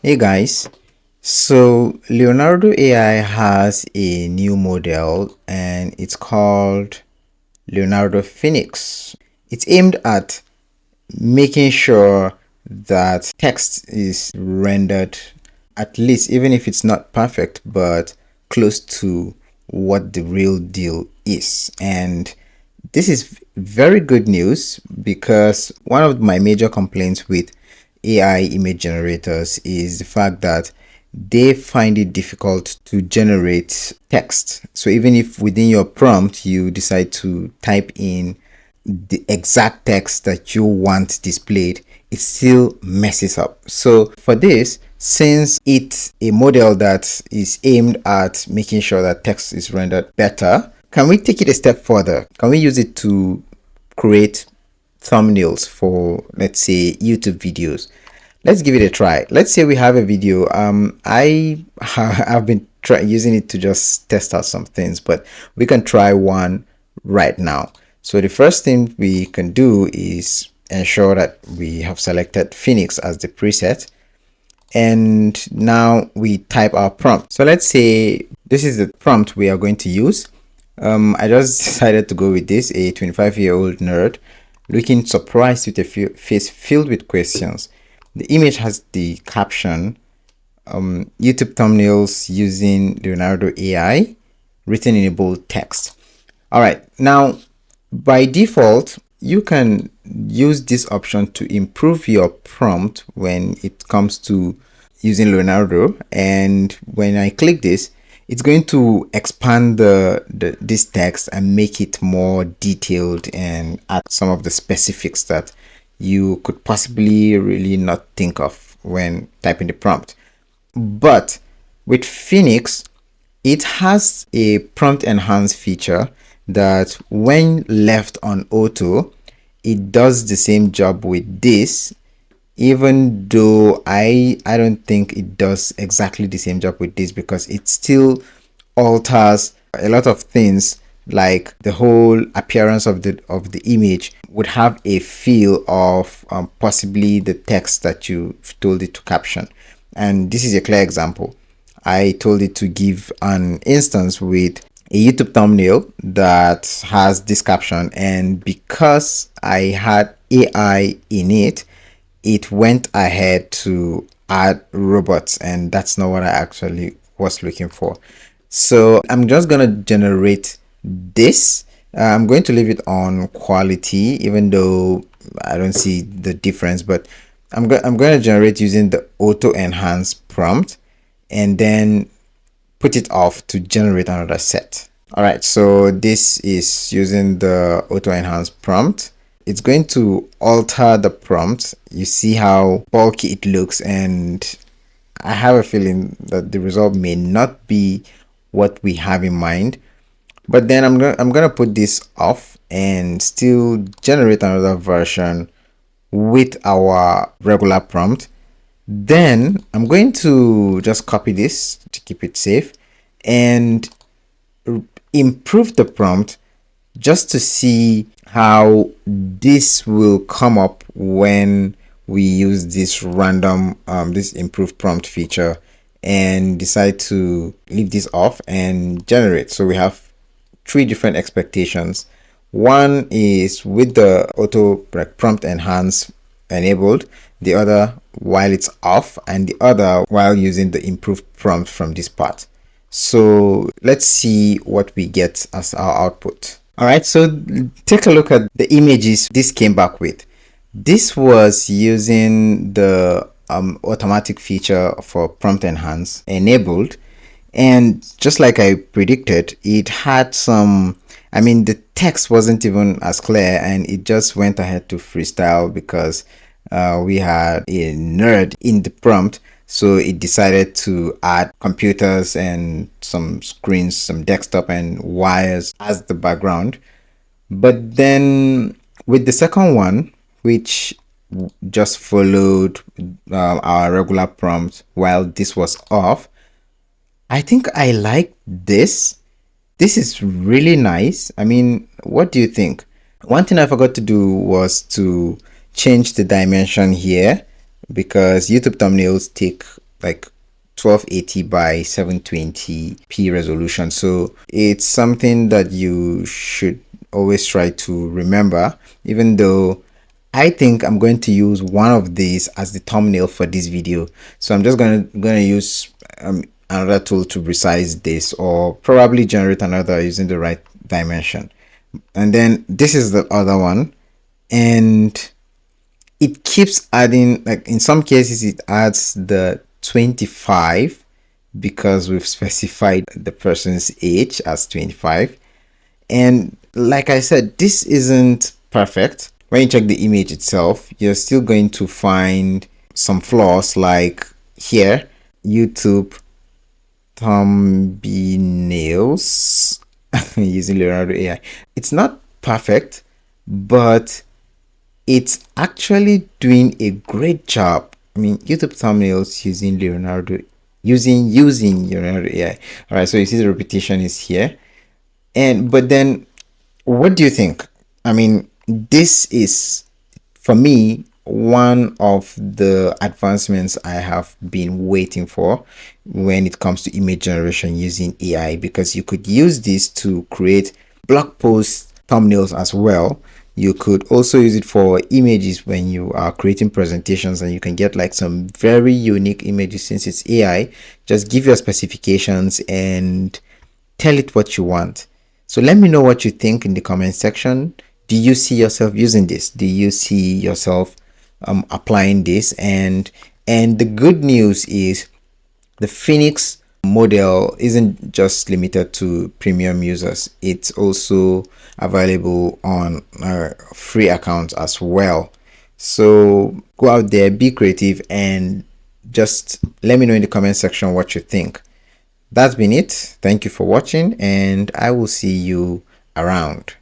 Hey guys, so Leonardo AI has a new model and it's called Leonardo Phoenix. It's aimed at making sure that text is rendered, at least even if it's not perfect, but close to what the real deal is. And this is very good news because one of my major complaints with AI image generators is the fact that they find it difficult to generate text. So even if within your prompt you decide to type in the exact text that you want displayed, it still messes up. So for this, since it's a model that is aimed at making sure that text is rendered better, can we take it a step further? Can we use it to create thumbnails for, let's say, YouTube videos? Let's give it a try. Let's say we have a video. I've been using it to just test out some things, but we can try one right now. So the first thing we can do is ensure that we have selected Phoenix as the preset, and now we type our prompt. So let's say this is the prompt we are going to use. I just decided to go with this: a 25-year-old nerd looking surprised with a face filled with questions. The image has the caption, YouTube thumbnails using Leonardo AI, written in a bold text. All right, now by default, you can use this option to improve your prompt when it comes to using Leonardo. And when I click this, it's going to expand this text and make it more detailed and add some of the specifics that you could possibly really not think of when typing the prompt. But with Phoenix, it has a prompt enhance feature that when left on auto, it does the same job with this, even though I don't think it does exactly the same job with this, because it still alters a lot of things, like the whole appearance of the image would have a feel of possibly the text that you've told it to caption. And this is a clear example. I told it to give an instance with a YouTube thumbnail that has this caption, and because I had AI in it, it went ahead to add robots, and that's not what I actually was looking for. So I'm just gonna generate this. I'm going to leave it on quality, even though I don't see the difference, but I'm going to generate using the auto enhance prompt, and then put it off to generate another set. All right, so this is using the auto enhance prompt. It's going to alter the prompt. You see how bulky it looks, and I have a feeling that the result may not be what we have in mind. But then I'm gonna put this off and still generate another version with our regular prompt. Then I'm going to just copy this to keep it safe and improve the prompt just to see how this will come up when we use this random this improved prompt feature, and decide to leave this off and generate. So we have three different expectations. One is with the auto prompt enhance enabled, the other while it's off, and the other while using the improved prompt from this part. So let's see what we get as our output. All right, so take a look at the images this came back with. This was using the automatic feature for prompt enhance enabled, and just like I predicted, it had some, I mean, the text wasn't even as clear, and it just went ahead to freestyle because we had a nerd in the prompt. So it decided to add computers and some screens, some desktop and wires as the background. But then with the second one, which just followed our regular prompt while this was off, I think I like this. This is really nice. I mean, what do you think? One thing I forgot to do was to change the dimension here, because YouTube thumbnails take like 1280 by 720p resolution. So it's something that you should always try to remember, even though I think I'm going to use one of these as the thumbnail for this video. So I'm just gonna use another tool to resize this, or probably generate another using the right dimension. And then this is the other one, and it keeps adding, like in some cases it adds the 25 because we've specified the person's age as 25. And like I said, this isn't perfect. When you check the image itself, you're still going to find some flaws, like here, YouTube thumbnails using Leonardo AI. It's not perfect, but it's actually doing a great job. I mean, YouTube thumbnails using Leonardo AI. All right, so you see the repetition is here. And but then what do you think? I mean, this is, for me, one of the advancements I have been waiting for when it comes to image generation using AI, because you could use this to create blog post thumbnails as well. You could also use it for images when you are creating presentations, and you can get like some very unique images. Since it's AI, just give your specifications and tell it what you want. So let me know what you think in the comment section. Do you see yourself using this? Do you see yourself applying this? And the good news is the Phoenix model isn't just limited to premium users. It's also available on free accounts as well. So go out there, be creative, and just let me know in the comment section what you think. That's been it. Thank you for watching, and I will see you around.